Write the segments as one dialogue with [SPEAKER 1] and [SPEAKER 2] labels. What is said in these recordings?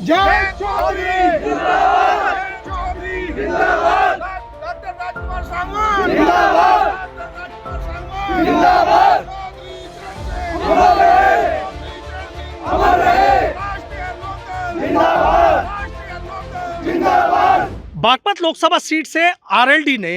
[SPEAKER 1] जय चौधरी जिंदाबाद, चौधरी जिंदाबाद, डॉक्टर राजकुमार सांगवान जिंदाबाद, डॉक्टर राजकुमार सांगवान जिंदाबाद, अमर रहे, अमर रहे, राष्ट्रीय लोकदल जिंदाबाद, राष्ट्रीय लोकदल जिंदाबाद।
[SPEAKER 2] बागपत लोकसभा सीट से आरएलडी ने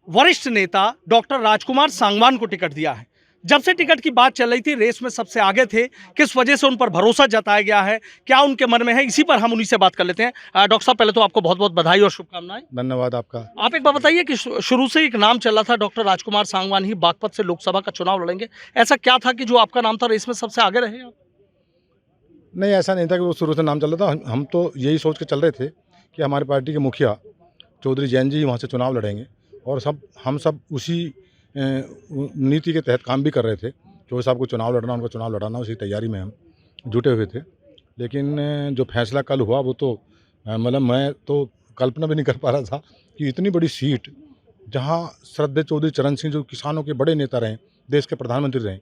[SPEAKER 2] वरिष्ठ नेता डॉक्टर राजकुमार सांगवान को टिकट दिया है। जब से टिकट की बात चल रही थी, रेस में सबसे आगे थे। किस वजह से उन पर भरोसा जताया गया है, क्या उनके मन में है, इसी पर हम उन्हीं से बात कर लेते हैं। डॉक्टर साहब, पहले तो आपको बहुत बहुत बधाई और शुभकामनाएं।
[SPEAKER 3] धन्यवाद आपका।
[SPEAKER 2] आप एक बार बताइए कि शुरू से एक नाम चल रहा था, डॉक्टर राजकुमार सांगवान ही बागपत से लोकसभा का चुनाव लड़ेंगे। ऐसा क्या था कि जो आपका नाम था रेस में सबसे आगे रहे आप?
[SPEAKER 3] नहीं, ऐसा नहीं था कि वो शुरू से नाम चल रहा था। हम तो यही सोच के चल रहे थे कि हमारी पार्टी के मुखिया चौधरी जैन जी वहाँ से चुनाव लड़ेंगे, और हम सब उसी नीति के तहत काम भी कर रहे थे। चौधरी साहब को चुनाव लड़ना, उनका चुनाव लड़ाना, उसी तैयारी में हम जुटे हुए थे। लेकिन जो फैसला कल हुआ वो तो मतलब मैं तो कल्पना भी नहीं कर पा रहा था कि इतनी बड़ी सीट, जहाँ श्रद्धेय चौधरी चरण सिंह जो किसानों के बड़े नेता रहे, देश के प्रधानमंत्री रहे,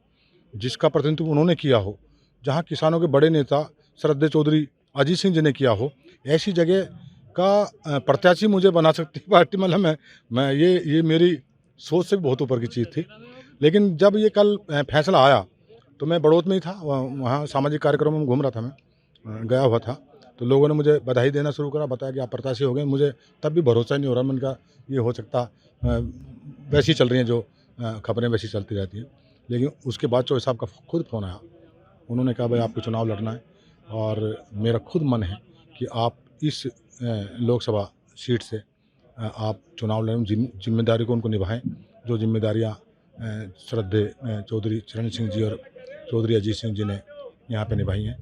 [SPEAKER 3] जिसका प्रतिनिधित्व उन्होंने किया हो, जहाँ किसानों के बड़े नेता श्रद्धेय चौधरी अजीत सिंह जी ने किया हो, ऐसी जगह का प्रत्याशी मुझे बना सकती पार्टी, मतलब मैं ये मेरी सोच से भी बहुत ऊपर की चीज़ थी। लेकिन जब ये कल फैसला आया तो मैं बड़ौत में ही था, वहाँ सामाजिक कार्यक्रमों में घूम रहा था, मैं गया हुआ था, तो लोगों ने मुझे बधाई देना शुरू करा, बताया कि आप प्रत्याशी हो गए। मुझे तब भी भरोसा नहीं हो रहा, मैंने कहा ये हो सकता, वैसी चल रही हैं जो खबरें वैसी चलती रहती हैं। लेकिन उसके बाद चौधरी साहब का खुद फ़ोन आया, उन्होंने कहा भाई आपको चुनाव लड़ना है और मेरा खुद मन है कि आप इस लोकसभा सीट से आप चुनाव लड़ें, जिम्मेदारी को उनको निभाएं, जो जिम्मेदारियां श्रद्धेय चौधरी चरण सिंह जी और चौधरी अजीत सिंह जी ने यहाँ पे निभाई हैं।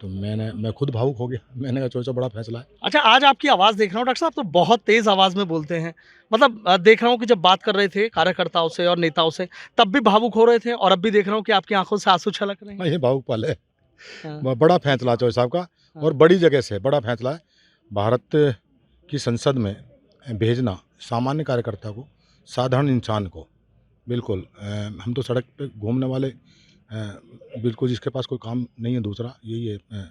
[SPEAKER 3] तो मैं खुद भावुक हो गया। मैंने कहा चौधरी बड़ा फैसला है।
[SPEAKER 2] अच्छा, आज आपकी आवाज़ देख रहा हूँ डॉक्टर साहब, तो बहुत तेज़ आवाज़ में बोलते हैं। मतलब देख रहा हूँ कि जब बात कर रहे थे कार्यकर्ताओं से और नेताओं से, तब भी भावुक हो रहे थे, और अब भी देख रहा हूँ कि आपकी आंखों से आंसू छलक रहे हैं।
[SPEAKER 3] ये भावुक पल है।
[SPEAKER 2] हाँ।
[SPEAKER 3] बड़ा फैसला चौधरी साहब का, और बड़ी जगह से बड़ा फैसला है। भारत की संसद में भेजना सामान्य कार्यकर्ता को, साधारण इंसान को, बिल्कुल हम तो सड़क पे घूमने वाले, बिल्कुल जिसके पास कोई काम नहीं है दूसरा, यही है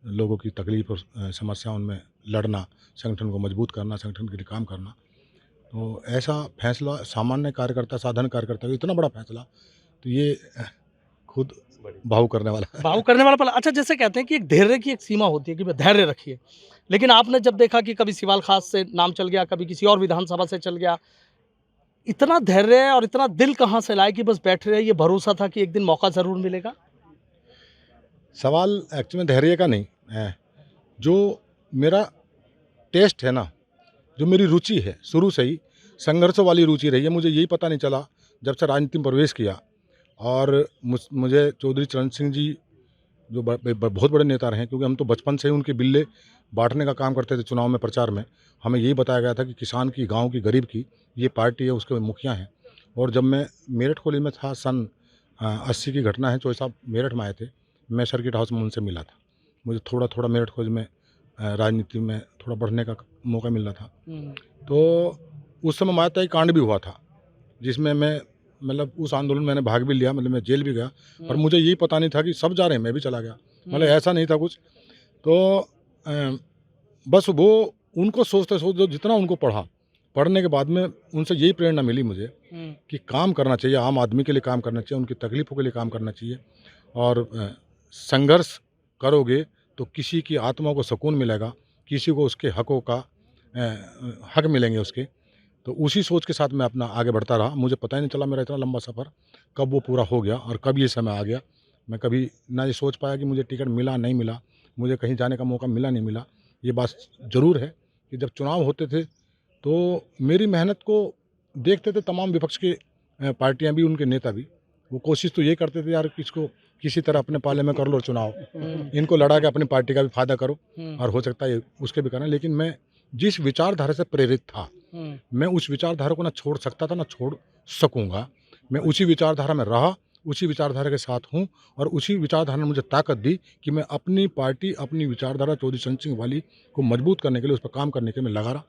[SPEAKER 3] लोगों की तकलीफ और समस्या, उनमें लड़ना, संगठन को मजबूत करना, संगठन के लिए काम करना। तो ऐसा फैसला सामान्य कार्यकर्ता, साधारण कार्यकर्ता को इतना बड़ा फैसला, तो ये खुद भावुक करने वाला है।
[SPEAKER 2] भावुक करने वाला पल। अच्छा, जैसे कहते हैं कि एक धैर्य की एक सीमा होती है कि धैर्य रखिए, लेकिन आपने जब देखा कि कभी सिवाल खास से नाम चल गया, कभी किसी और विधानसभा से चल गया, इतना धैर्य और इतना दिल कहाँ से लाए कि बस बैठे रहे, ये भरोसा था कि एक दिन मौका ज़रूर मिलेगा?
[SPEAKER 3] सवाल एक्चुअली में धैर्य का नहीं है, जो मेरा टेस्ट है ना, जो मेरी रुचि है, शुरू से ही संघर्षों वाली रुचि रही है। मुझे यही पता नहीं चला जब से राजनीति में प्रवेश किया, और मुझे चौधरी चरण सिंह जी जो बहुत बड़े नेता रहे, क्योंकि हम तो बचपन से ही उनके बिल्ले बांटने का काम करते थे। चुनाव में, प्रचार में हमें यही बताया गया था कि किसान की, गांव की, गरीब की ये पार्टी है, उसके मुखिया हैं। और जब मैं मेरठ कॉलेज में था, सन 80 की घटना है, चौधरी साहब मेरठ में आए थे, मैं सर्किट हाउस में उनसे मिला था। मुझे थोड़ा थोड़ा मेरठ कॉलेज में राजनीति में थोड़ा बढ़ने का मौका मिल रहा था। तो उस समय मायाताई कांड भी हुआ था, जिसमें मैं, मतलब उस आंदोलन में मैंने भाग भी लिया, मतलब मैं जेल भी गया, और मुझे यही पता नहीं था कि सब जा रहे हैं, मैं भी चला गया, मतलब ऐसा नहीं था कुछ। तो बस वो उनको सोचते सोचते जितना उनको पढ़ने के बाद में उनसे यही प्रेरणा मिली मुझे कि काम करना चाहिए, आम आदमी के लिए काम करना चाहिए, उनकी तकलीफ़ों के लिए काम करना चाहिए, और संघर्ष करोगे तो किसी की आत्मा को सुकून मिलेगा, किसी को उसके हकों का हक मिलेंगे उसके। तो उसी सोच के साथ मैं अपना आगे बढ़ता रहा। मुझे पता ही नहीं चला मेरा इतना लंबा सफ़र कब वो पूरा हो गया और कब ये समय आ गया। मैं कभी ना ये सोच पाया कि मुझे टिकट मिला नहीं मिला, मुझे कहीं जाने का मौका मिला नहीं मिला। ये बात ज़रूर है कि जब चुनाव होते थे तो मेरी मेहनत को देखते थे तमाम विपक्ष के पार्टियां भी, उनके नेता भी। वो कोशिश तो ये करते थे यार किसको किसी तरह अपने पाले में कर लो चुनाव, इनको लड़ा के अपनी पार्टी का भी फायदा करो, और हो सकता है उसके भी करना। लेकिन मैं जिस विचारधारा से प्रेरित था, मैं उस विचारधारा को ना छोड़ सकता था ना छोड़ सकूंगा। मैं उसी विचारधारा में रहा, उसी विचारधारा के साथ हूँ, और उसी विचारधारा ने मुझे ताकत दी कि मैं अपनी पार्टी, अपनी विचारधारा चौधरी चरण सिंह वाली को मजबूत करने के लिए, उस पर काम करने के लिए मैं लगा रहा।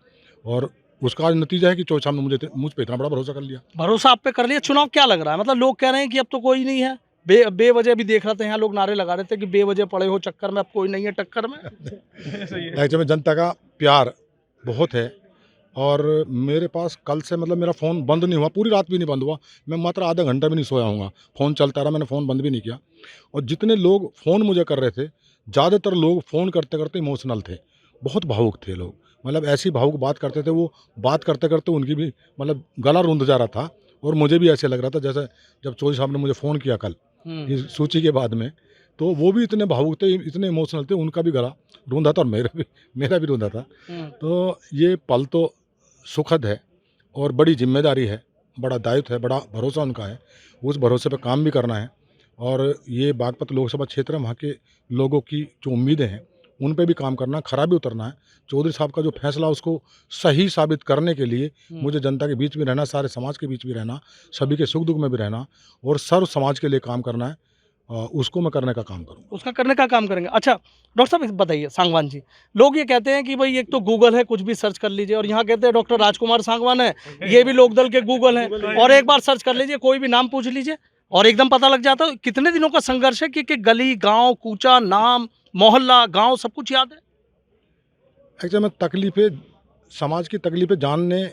[SPEAKER 3] और उसका नतीजा है कि चौधरी साहब ने मुझ पे इतना बड़ा भरोसा कर लिया।
[SPEAKER 2] भरोसा आप पे कर लिया। चुनाव क्या लग रहा है? मतलब लोग कह रहे हैं कि अब तो कोई नहीं है, बेवजह भी देख रहे थे यहाँ लोग नारे लगा रहे थे कि बेवजह पड़े हो चक्कर में, अब कोई नहीं है टक्कर में।
[SPEAKER 3] एक्चुअली में जनता का प्यार बहुत है और मेरे पास कल से मतलब मेरा फ़ोन बंद नहीं हुआ, पूरी रात भी नहीं बंद हुआ, मैं मात्र आधा घंटा भी नहीं सोया हूँगा, फ़ोन चलता रहा, मैंने फ़ोन बंद भी नहीं किया। और जितने लोग फ़ोन मुझे कर रहे थे, ज़्यादातर लोग फ़ोन करते करते इमोशनल थे, बहुत भावुक थे लोग, मतलब ऐसी भावुक बात करते थे, वो बात करते करते उनकी भी मतलब गला रुंध जा रहा था और मुझे भी ऐसे लग रहा था जैसे जब चौधरी साहब ने मुझे फ़ोन किया कल इस सूची के बाद में, तो वो भी इतने भावुक थे, इतने इमोशनल थे, उनका भी गला रूंधा था और मेरा भी रूंधा था। तो ये पल तो सुखद है और बड़ी जिम्मेदारी है, बड़ा दायित्व है, बड़ा भरोसा उनका है, उस भरोसे पे काम भी करना है। और ये बागपत लोकसभा क्षेत्र में वहाँ के लोगों की जो उम्मीदें हैं उन पे भी काम करना, खरा भी उतरना है। चौधरी साहब का जो फैसला उसको सही साबित करने के लिए मुझे जनता के बीच में रहना, सारे समाज के बीच में रहना, सभी के सुख दुख में भी रहना और सर्व समाज के लिए काम करना है। उसको मैं करने का काम करूँ।
[SPEAKER 2] उसका करने का काम करेंगे। अच्छा डॉक्टर साहब बताइए, सांगवान जी, लोग ये कहते हैं कि भाई एक तो गूगल है, कुछ भी सर्च कर लीजिए, और यहाँ कहते हैं डॉक्टर राजकुमार सांगवान है, ये भी लोकदल के गूगल हैं, और एक बार सर्च कर लीजिए, कोई भी नाम पूछ लीजिए और एकदम पता लग जाता है। कितने दिनों का संघर्ष है कि गली गांव कूचा नाम मोहल्ला गांव सब कुछ याद है।
[SPEAKER 3] एक्चुअली में तकलीफ़ें, समाज की तकलीफ़ें जानने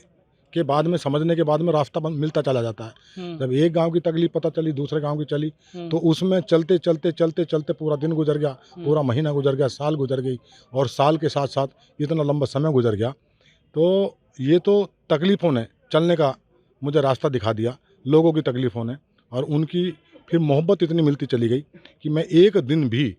[SPEAKER 3] के बाद में, समझने के बाद में रास्ता मिलता चला जाता है। जब एक गांव की तकलीफ पता चली, दूसरे गांव की चली, तो उसमें चलते चलते चलते चलते पूरा दिन गुजर गया, पूरा महीना गुजर गया, साल गुजर गई और साल के साथ साथ इतना लंबा समय गुजर गया। तो ये तो तकलीफ़ों ने चलने का मुझे रास्ता दिखा दिया, लोगों की तकलीफ़ों ने, और उनकी फिर मोहब्बत इतनी मिलती चली गई कि मैं एक दिन भी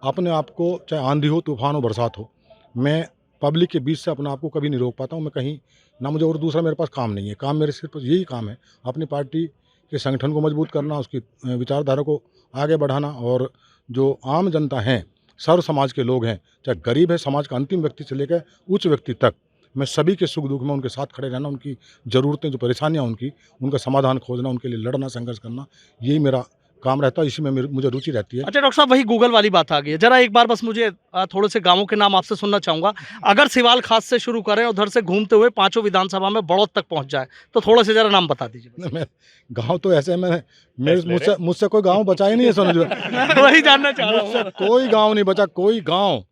[SPEAKER 3] अपने आप को, चाहे आंधी हो, तूफान हो, बरसात हो, मैं पब्लिक के बीच से अपने आप को कभी नहीं रोक पाता हूँ। मैं कहीं ना, मुझे और दूसरा मेरे पास काम नहीं है, काम मेरे सिर्फ यही काम है, अपनी पार्टी के संगठन को मजबूत करना, उसकी विचारधारा को आगे बढ़ाना, और जो आम जनता हैं, सर्व समाज के लोग हैं, चाहे गरीब है, समाज का अंतिम व्यक्ति से लेकर उच्च व्यक्ति तक, मैं सभी के सुख दुख में उनके साथ खड़े रहना, उनकी ज़रूरतें, जो परेशानियाँ उनका समाधान खोजना, उनके लिए लड़ना, संघर्ष करना, यही मेरा काम रहता है, इसी में मुझे रुचि रहती है।
[SPEAKER 2] अच्छा डॉक्टर साहब, वही गूगल वाली बात आ गई है, जरा एक बार बस मुझे थोड़े से गांवों के नाम आपसे सुनना चाहूंगा। अगर सिवाल खास से शुरू करें, उधर से घूमते हुए पांचों विधानसभा में बड़ौद तक पहुंच जाए, तो थोड़े से जरा नाम बता दीजिए।
[SPEAKER 3] मैं गाँव तो ऐसे मुझसे कोई गाँव बचा ही नहीं है, समझ
[SPEAKER 2] वही जानना चाह रहा हूँ।
[SPEAKER 3] कोई गाँव नहीं बचा, कोई गाँव।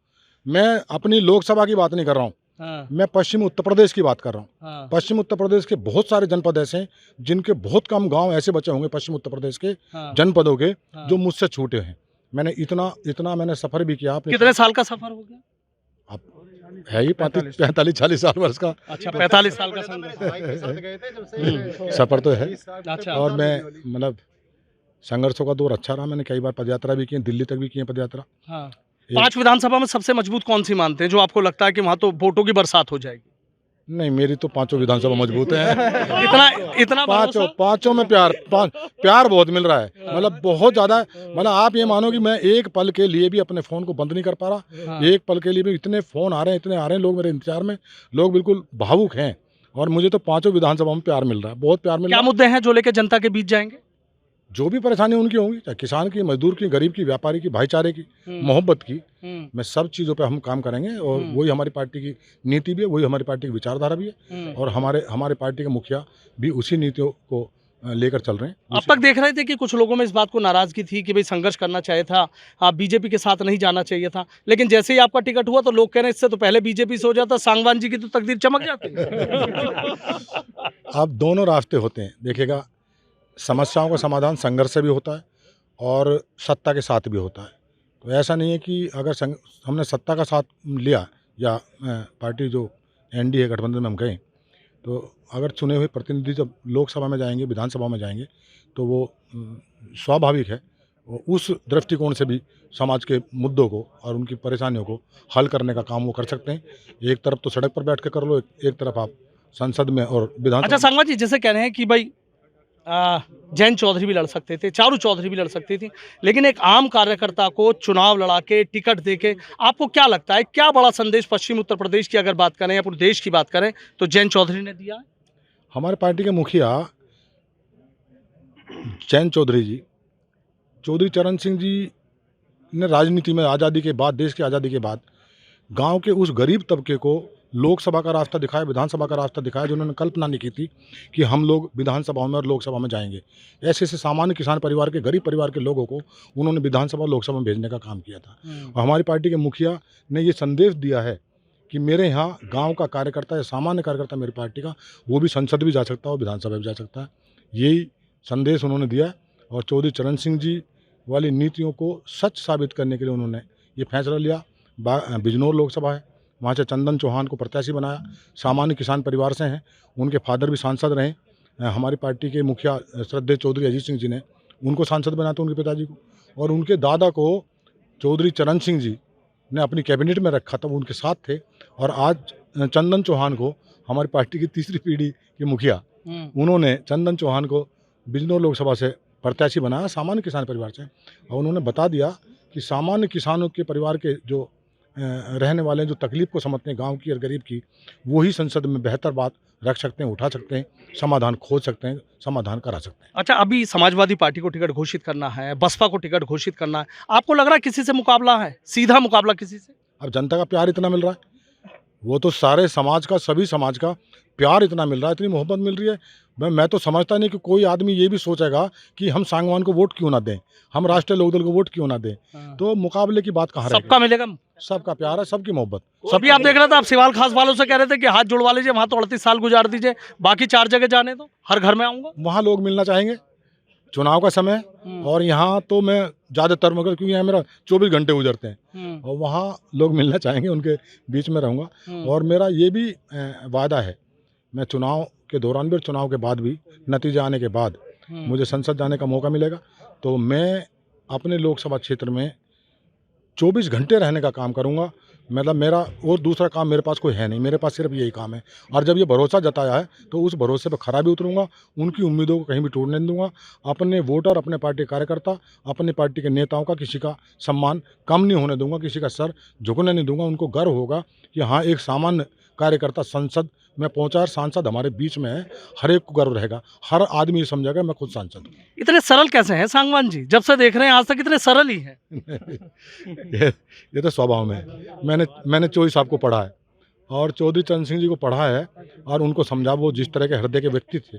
[SPEAKER 3] मैं अपनी लोकसभा की बात नहीं कर रहा हूँ, मैं पश्चिम उत्तर प्रदेश की बात कर रहा हूँ। पश्चिम उत्तर प्रदेश के बहुत सारे जनपद ऐसे हैं जिनके बहुत कम गांव ऐसे बचे होंगे पश्चिम उत्तर प्रदेश के जनपदों के, जो मुझसे छूटे हैं। मैंने इतना मैंने सफ़र भी किया।
[SPEAKER 2] कितने साल का सफ़र हो गया?
[SPEAKER 3] अब है ही 45-40 साल वर्ष का।
[SPEAKER 2] अच्छा, 45 साल का
[SPEAKER 3] सफ़र तो है।
[SPEAKER 2] अच्छा।
[SPEAKER 3] और मैं मतलब संघर्षों का दौर अच्छा रहा, मैंने कई बार पदयात्रा भी की, दिल्ली तक भी की है पदयात्रा।
[SPEAKER 2] 5 विधानसभा में सबसे मजबूत कौन सी मानते हैं, जो आपको लगता है कि वहाँ तो वोटों की बरसात हो जाएगी?
[SPEAKER 3] नहीं, मेरी तो 5 विधानसभा मजबूत है।
[SPEAKER 2] इतना
[SPEAKER 3] पाँचों में प्यार बहुत मिल रहा है, मतलब बहुत ज़्यादा। मतलब आप ये मानो कि मैं एक पल के लिए भी अपने फ़ोन को बंद नहीं कर पा रहा। एक पल के लिए भी इतने फ़ोन आ रहे हैं, लोग मेरे इंतजार में, लोग बिल्कुल भावुक हैं, और मुझे तो 5 विधानसभा में प्यार मिल रहा है, बहुत प्यार मिल रहा है।
[SPEAKER 2] क्या मुद्दे हैं जो लेके जनता के बीच जाएंगे?
[SPEAKER 3] जो भी परेशानी उनकी होंगी, चाहे किसान की, मजदूर की, गरीब की, व्यापारी की, भाईचारे की, मोहब्बत की, मैं सब चीज़ों पे हम काम करेंगे। और वही हमारी पार्टी की नीति भी है, वही हमारी पार्टी की विचारधारा भी है, और हमारे पार्टी के मुखिया भी उसी नीतियों को लेकर चल रहे हैं।
[SPEAKER 2] अब तक देख रहे थे कि कुछ लोगों में इस बात को नाराज़गी थी कि भाई संघर्ष करना चाहिए था, आप बीजेपी के साथ नहीं जाना चाहिए था, लेकिन जैसे ही आपका टिकट हुआ तो लोग कह रहे हैं इससे तो पहले बीजेपी से हो जाता, सांगवान जी की तो तकदीर चमक जाती।
[SPEAKER 3] अब दोनों रास्ते होते हैं, देखिएगा, समस्याओं का समाधान संघर्ष से भी होता है और सत्ता के साथ भी होता है। तो ऐसा नहीं है कि अगर हमने सत्ता का साथ लिया, या पार्टी जो एनडीए गठबंधन में हम गए, तो अगर चुने हुए प्रतिनिधि जब लोकसभा में जाएंगे, विधानसभा में जाएंगे, तो वो स्वाभाविक है, वो उस दृष्टिकोण से भी समाज के मुद्दों को और उनकी परेशानियों को हल करने का काम वो कर सकते हैं। एक तरफ तो सड़क पर बैठ के कर लो, एक तरफ आप संसद में और विधानसभा।
[SPEAKER 2] अच्छा सांगवान जी, जैसे कह रहे हैं कि भाई जैन चौधरी भी लड़ सकते थे, चारू चौधरी भी लड़ सकती थी, लेकिन एक आम कार्यकर्ता को चुनाव लड़ा के टिकट देके, आपको क्या लगता है क्या बड़ा संदेश पश्चिम उत्तर प्रदेश की अगर बात करें या पूरे देश की बात करें तो जैन चौधरी ने दिया है?
[SPEAKER 3] हमारे पार्टी के मुखिया जैन चौधरी जी, चौधरी चरण सिंह जी ने राजनीति में आज़ादी के बाद, देश की आज़ादी के बाद, गांव के उस गरीब तबके को लोकसभा का रास्ता दिखाया, विधानसभा का रास्ता दिखाया, जो उन्होंने कल्पना नहीं की थी कि हम लोग विधानसभा में और लोकसभा में जाएंगे। ऐसे ऐसे सामान्य किसान परिवार के, गरीब परिवार के लोगों को उन्होंने विधानसभा और लोकसभा में भेजने का काम किया था। और हमारी पार्टी के मुखिया ने ये संदेश दिया है कि मेरे यहाँ गांव का कार्यकर्ता या सामान्य कार्यकर्ता मेरी पार्टी का, वो भी संसद भी जा सकता है और विधानसभा भी जा सकता है। यही संदेश उन्होंने दिया है। और चौधरी चरण सिंह जी वाली नीतियों को सच साबित करने के लिए उन्होंने ये फैसला लिया। बिजनौर लोकसभा है, वहाँ से चंदन चौहान को प्रत्याशी बनाया। सामान्य किसान परिवार से हैं, उनके फादर भी सांसद रहे। हमारी पार्टी के मुखिया श्रद्धेय चौधरी अजीत सिंह जी ने उनको सांसद बनाया था, उनके पिताजी को, और उनके दादा को चौधरी चरण सिंह जी ने अपनी कैबिनेट में रखा था, वो उनके साथ थे। और आज चंदन चौहान को, हमारी पार्टी की तीसरी पीढ़ी के मुखिया, उन्होंने चंदन चौहान को बिजनौर लोकसभा से प्रत्याशी बनाया, सामान्य किसान परिवार से। और उन्होंने बता दिया कि सामान्य किसानों के परिवार के जो रहने वाले हैं, जो तकलीफ को समझते हैं गांव की और गरीब की, वही संसद में बेहतर बात रख सकते हैं, उठा सकते हैं, समाधान खोज सकते हैं, समाधान करा सकते हैं।
[SPEAKER 2] अच्छा, अभी समाजवादी पार्टी को टिकट घोषित करना है, बसपा को टिकट घोषित करना है, आपको लग रहा है किसी से मुकाबला है, सीधा मुकाबला किसी से?
[SPEAKER 3] अब जनता का प्यार इतना मिल रहा है, वो तो सारे समाज का, सभी समाज का प्यार इतना मिल रहा है, इतनी मोहब्बत मिल रही है। मैं तो समझता नहीं कि कोई आदमी ये भी सोचेगा कि हम सांगवान को वोट क्यों ना दें, हम राष्ट्रीय लोकदल को वोट क्यों ना दें। तो मुकाबले की बात कहाँ रहेगी?
[SPEAKER 2] सबका मिलेगा,
[SPEAKER 3] सबका प्यार है, सबकी मोहब्बत।
[SPEAKER 2] सभी आप देख रहे थे, आप सिवाल खास वालों से कह रहे थे कि हाथ जुड़वा लीजिए, वहाँ तो 38 साल गुजार दीजिए, बाकी 4 जगह जाने दो, हर घर में आऊँगा।
[SPEAKER 3] वहाँ लोग मिलना चाहेंगे, चुनाव का समय, और यहाँ तो मैं ज़्यादातर, मगर क्योंकि यहाँ मेरा 24 घंटे गुजरते हैं, और वहाँ लोग मिलना चाहेंगे, उनके बीच में रहूँगा। और मेरा ये भी वादा है, मैं चुनाव के दौरान भी और चुनाव के बाद भी, नतीजा आने के बाद मुझे संसद जाने का मौका मिलेगा, तो मैं अपने लोकसभा क्षेत्र में 24 घंटे रहने का काम करूँगा। मतलब मेरा और दूसरा काम मेरे पास कोई है नहीं, मेरे पास सिर्फ यही काम है। और जब ये भरोसा जताया है तो उस भरोसे पर खरा भी उतरूँगा, उनकी उम्मीदों को कहीं भी टूटने नहीं दूंगा। अपने वोटर, अपने पार्टी कार्यकर्ता, अपने पार्टी के नेताओं का किसी का सम्मान कम नहीं होने दूंगा, किसी का सर झुकने नहीं दूंगा। उनको गर्व होगा कि हाँ, एक सामान्य कार्यकर्ता संसद में पहुंचा है, सांसद हमारे बीच में है, हर एक को गर्व रहेगा, हर आदमी ये समझेगा मैं खुद सांसद हूँ।
[SPEAKER 2] इतने सरल कैसे हैं सांगवान जी? जब से देख रहे हैं आज तक इतने सरल ही हैं।
[SPEAKER 3] ये तो स्वभाव में है। मैंने चौधरी साहब को पढ़ा है और चौधरी चरण सिंह जी को पढ़ा है, और उनको समझा। वो जिस तरह के हृदय के व्यक्ति थे,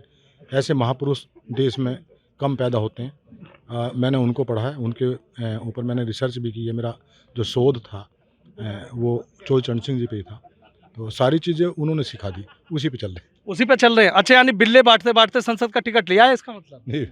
[SPEAKER 3] ऐसे महापुरुष देश में कम पैदा होते हैं। मैंने उनको पढ़ा है, उनके ऊपर मैंने रिसर्च भी की है। मेरा जो शोध था वो चौधरी चरण सिंह जी पे ही था, तो सारी चीज़ें उन्होंने सिखा दी, उसी पे चल रहे हैं। अच्छा, यानी बिल्ले बांटते बांटते संसद का टिकट लिया है, इसका मतलब? नहीं,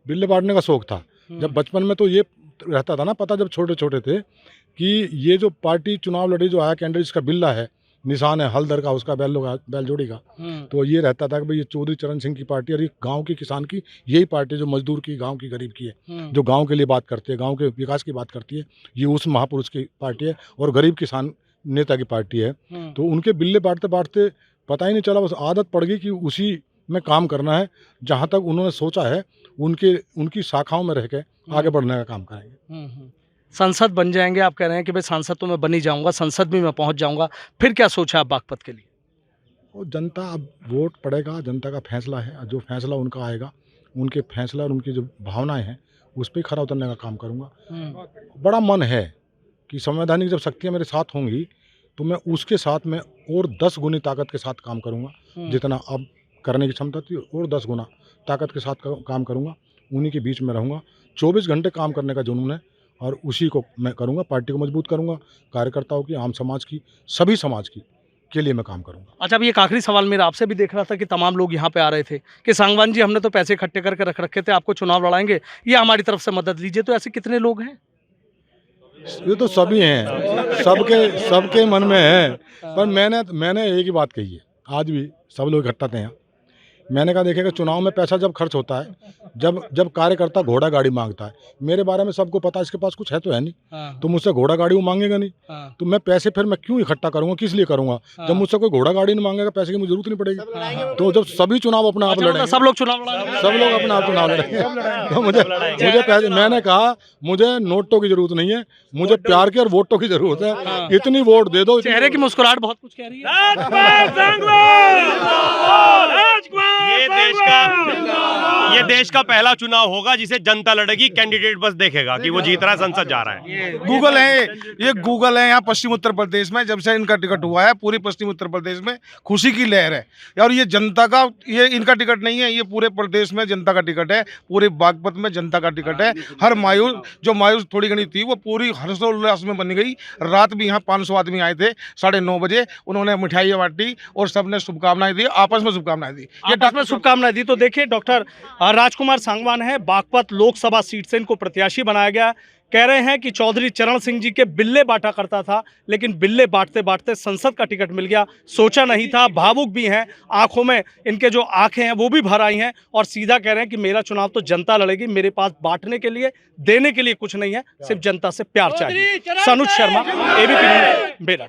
[SPEAKER 3] बिल्ले बांटने का शौक था। जब बचपन में तो ये रहता था ना पता, जब छोटे छोटे थे, कि ये जो पार्टी चुनाव लड़ी, जो आया कैंडिडेट, इसका बिल्ला है, निशान है हलदर का, उसका बैलजोड़ी का, तो ये रहता था कि भाई ये चौधरी चरण सिंह की पार्टी, और ये गाँव की किसान की यही पार्टी, जो मजदूर की, गाँव की, गरीब की है, जो गाँव के लिए बात करती है, गाँव के विकास की बात करती है, ये उस महापुरुष की पार्टी है, और गरीब किसान नेता की पार्टी है। तो उनके बिल्ले बांटते बांटते पता ही नहीं चला, बस आदत पड़ गई कि उसी में काम करना है। जहाँ तक उन्होंने सोचा है, उनकी शाखाओं में रह के आगे बढ़ने का काम करेंगे।
[SPEAKER 2] संसद बन जाएंगे, आप कह रहे हैं कि भाई सांसद तो मैं बन ही जाऊंगा, संसद भी मैं पहुंच जाऊंगा, फिर क्या सोचा आप बागपत के लिए?
[SPEAKER 3] और जनता, अब वोट पड़ेगा, जनता का फैसला है, जो फैसला उनका आएगा, उनके फैसला और उनकी जो भावनाएं हैं, उस पर खरा उतरने का काम करूँगा। बड़ा मन है कि संवैधानिक जब शक्तियाँ मेरे साथ होंगी, तो मैं उसके साथ में और 10 गुनी ताकत के साथ काम करूँगा। जितना अब करने की क्षमता थी, और 10 गुना ताकत के साथ काम करूँगा, उन्हीं के बीच में रहूँगा। 24 घंटे काम करने का जुनून है, और उसी को मैं करूँगा। पार्टी को मजबूत करूँगा, कार्यकर्ताओं की, आम समाज की, सभी समाज की के लिए मैं काम करूँगा।
[SPEAKER 2] अच्छा, अभी एक आखिरी सवाल मेरा आपसे भी देख रहा था कि तमाम लोग यहाँ पे आ रहे थे कि सांगवान जी, हमने तो पैसे इकट्ठे करके रख रखे थे, आपको चुनाव लड़ाएंगे, ये हमारी तरफ से मदद लीजिए, तो ऐसे कितने लोग हैं?
[SPEAKER 3] ये तो सभी हैं, सबके मन में है। पर मैंने एक ही बात कही है, आज भी सब लोग इकट्ठा थे यहाँ। मैंने कहा, देखिएगा, चुनाव में पैसा जब खर्च होता है, जब कार्यकर्ता घोड़ा गाड़ी मांगता है, मेरे बारे में सबको पता है, इसके पास कुछ है तो है नहीं, तो मुझसे घोड़ा गाड़ी वो मांगेगा नहीं, तो मैं पैसे फिर मैं क्यों इकट्ठा करूंगा, किस लिए करूंगा? जब मुझसे कोई घोड़ा गाड़ी नहीं मांगेगा, पैसे की मुझे जरूरत नहीं पड़ेगी। तो जब सभी चुनाव अपने आप लड़ेंगे,
[SPEAKER 2] सब लोग अपने आप चुनाव
[SPEAKER 3] लड़ेंगे, तो मुझे पैसे, मैंने कहा, मुझे नोटों की जरूरत नहीं है, मुझे प्यार की और वोटों की जरूरत है। इतनी वोट दे दो।
[SPEAKER 2] चेहरे की मुस्कुराहट बहुत कुछ कह रही है।
[SPEAKER 4] ये देश का पहला चुनाव होगा जिसे जनता लड़ेगी, कैंडिडेट बस देखेगा कि वो जीत रहा है, संसद जा रहा है।
[SPEAKER 1] गूगल है, ये गूगल है यहाँ पश्चिम उत्तर प्रदेश में। जब से इनका टिकट हुआ है पूरे पश्चिम उत्तर प्रदेश में खुशी की लहर है। और ये जनता का, ये इनका टिकट नहीं है, ये पूरे प्रदेश में जनता का टिकट है, पूरे बागपत में जनता का टिकट है। हर मायूस थोड़ी घनी थी वो पूरी हर्षोल्लास में बन गई। रात भी यहाँ 500 आदमी आए थे 9:30 बजे, उन्होंने मिठाइयाँ बांटी और सबने शुभकामनाएं दी, आपस में शुभकामनाएं दी। ये
[SPEAKER 2] आपस में शुभकामनाएं दी। तो देखिए डॉक्टर राजकुमार सांगवान है, बागपत लोकसभा सीट से इनको प्रत्याशी बनाया गया। कह रहे हैं कि चौधरी चरण सिंह जी के बिल्ले बांटा करता था, लेकिन बिल्ले बांटते बांटते संसद का टिकट मिल गया। सोचा नहीं था, भावुक भी हैं, आंखों में इनके जो आंखें हैं वो भी भर आई हैं और सीधा कह रहे हैं कि मेरा चुनाव तो जनता लड़ेगी, मेरे पास बांटने के लिए, देने के लिए कुछ नहीं है, सिर्फ जनता से प्यार चाहिए। Sanuj Sharma, ABP news, Meerut.